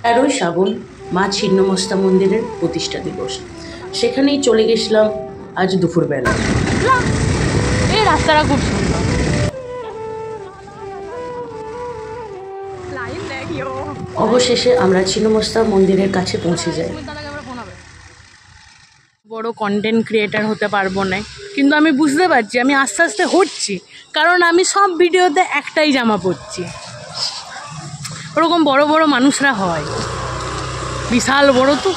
13ই শ্রাবণ মা ছিন্নমস্তা মন্দিরের প্রতিষ্ঠা দিবস। সেখানেই চলে গেছিলাম আজ দুপুরবেলা। এই রাস্তাটা খুব সুন্দর। অবশেষে আমরা ছিন্নমস্তা মন্দিরের কাছে পৌঁছে যাই। বড় কন্টেন্ট ক্রিয়েটার হতে পারবো না, কিন্তু আমি বুঝতে পারছি আমি আস্তে আস্তে হচ্ছি, কারণ আমি সব ভিডিওতে একটাই জামা পরছি। ওরকম বড় বড় মানুষরা হয়, বিশাল বড় তো।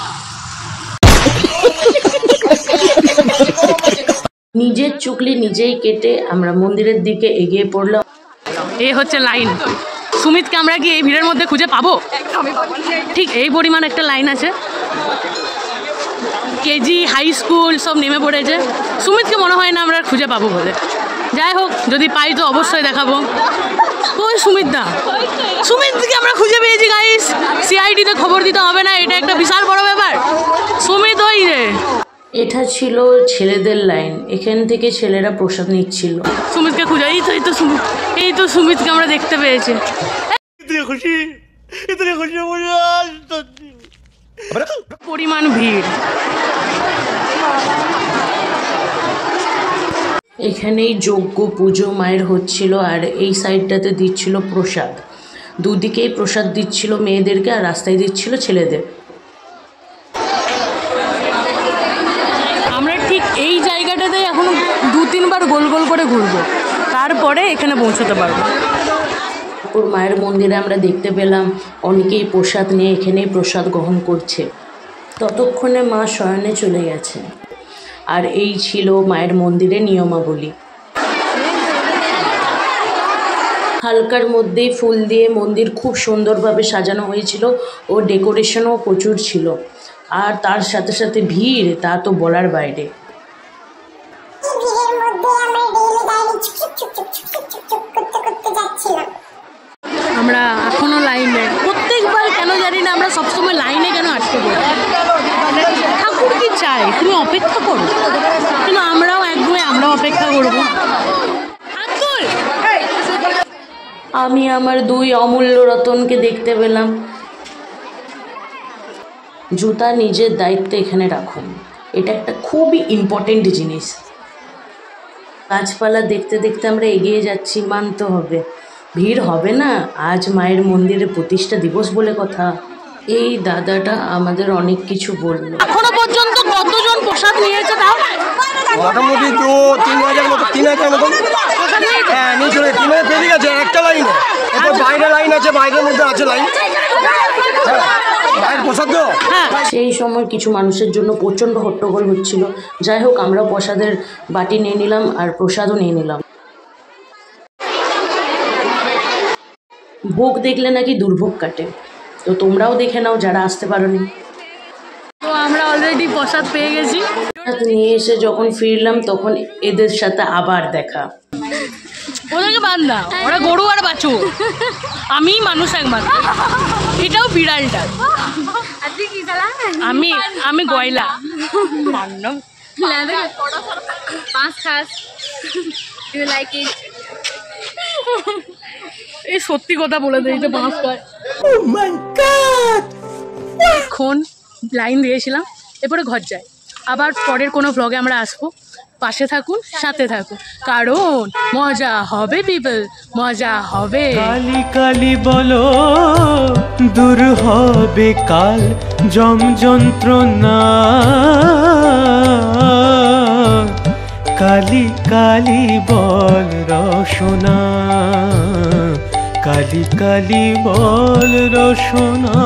নিজের চুকলি নিজেই কেটে আমরা মন্দিরের দিকে এগিয়ে পড়লাম। এই হচ্ছে লাইন। সুমিতকে আমরা কি এই ভিড়ের মধ্যে খুঁজে পাবো? ঠিক এই পরিমাণ একটা লাইন আছে। কেজি হাই স্কুল সব নেমে পড়েছে। সুমিতকে মনে হয় না আমরা খুঁজে পাবো বলে। যাই হোক, যদি পাই তো অবশ্যই দেখাবো। ওই সুমিতকে আমরা খুঁজে পেয়েছি গাইস। সিআইডিতে খবর দিতে হবে না, এটা একটা বিশাল বড় ব্যাপার। সুমিত ওই রে। এটা ছিল ছেলেদের লাইন, এখান থেকে ছেলেরা প্রসাদ নিচ্ছিল। সুমিতকে খুঁজে, এই তো সুমিতকে আমরা দেখতে পেয়েছি। পরিমাণ ভিড়। এখানেই যজ্ঞ পুজো মায়ের হচ্ছিল, আর এই সাইডটাতে দিচ্ছিল প্রসাদ। দুদিকেই প্রসাদ দিচ্ছিল মেয়েদেরকে, আর রাস্তায় দিচ্ছিল ছেলেদের। আমরা ঠিক এই জায়গাটাতে এখনো 2-3 বার গোল গোল করে ঘুরবো, তারপরে এখানে পৌঁছতে পারবো। মায়ের মন্দিরে আমরা দেখতে পেলাম অনেকেই প্রসাদ নিয়ে এখানেই প্রসাদ গ্রহণ করছে। ততক্ষণে মা শয়নে চলে গেছে। আর এই ছিল মায়ের মন্দিরের নিয়মাবলী। হালকার মধ্যেই ফুল দিয়ে মন্দির খুব সুন্দরভাবে সাজানো হয়েছিল, ও ডেকোরেশনও প্রচুর ছিল। আর তার সাথে সাথে ভিড়, তা তো বলার বাইরে। আমরা এখনো লাইনে, প্রত্যেকবার কেন জানি না আমরা সবসময় লাইনে কেন আটকে পড়ি। ঠাকুর কি চাই তুমি অপেক্ষা করো, কিন্তু আমরাও অপেক্ষা করবো। আমি আমার 2 অমূল্য রতনকে দেখতে পেলাম। জুতা নিজের দায়িত্বে এখানে রাখুন, এটা একটা খুবই ইম্পর্টেন্ট জিনিস। গাছপালা দেখতে দেখতে আমরা এগিয়ে যাচ্ছি। মানতে হবে ভিড় হবে না, আজ মায়ের মন্দিরে প্রতিষ্ঠা দিবস বলে কথা। এই দাদাটা আমাদের অনেক কিছু বলল। এখনো পর্যন্ত কতজন প্রসাদ নিয়েছে তাও? মোটামুটি তো 3000 মতো, 3000 মতো। হ্যাঁ, নিচে 3000 পেরিয়ে গেছে একটা লাইনে। এরপর বাইরে লাইন আছে, বাইরের মধ্যে আছে লাইন। সেই সময় কিছু মানুষের জন্য প্রচণ্ড হট্টগোল হচ্ছিল। যাই হোক, আমরা প্রসাদের বাটি নিয়ে নিলাম আর প্রসাদও নিয়ে নিলাম। ভোগ দেখলে নাকি দুর্ভোগ কাটে, তো তোমরাও দেখে নাও যারা আসতে পারোনি। তো আমরা অলরেডি প্রসাদ পেয়ে গেছি। নিয়ে এসে যখন ফিরলাম তখন এদের সাথে আবার দেখা। ওদেরকে বাদ না, ওরা গরু আর বাছু, আমি মানুষ একমাত্র। এটাও বিড়ালটা, আমি গয়লা। এই সত্যি কথা বলে দিই তো, বাঁশ খায়। এখন লাইন দিয়েছিলাম, এরপরে ঘর যাই। আবার পরের কোনো ব্লগে আমরা আসবো। পাশে থাকুন, সাথে থাকুন, কারণ মজা হবে পিপল, মজা হবে। কালি কালি বলো দূর হবে কাল জম যন্ত্রণা। কালি কালি বল রসনা, কালি কালি বল রসনা।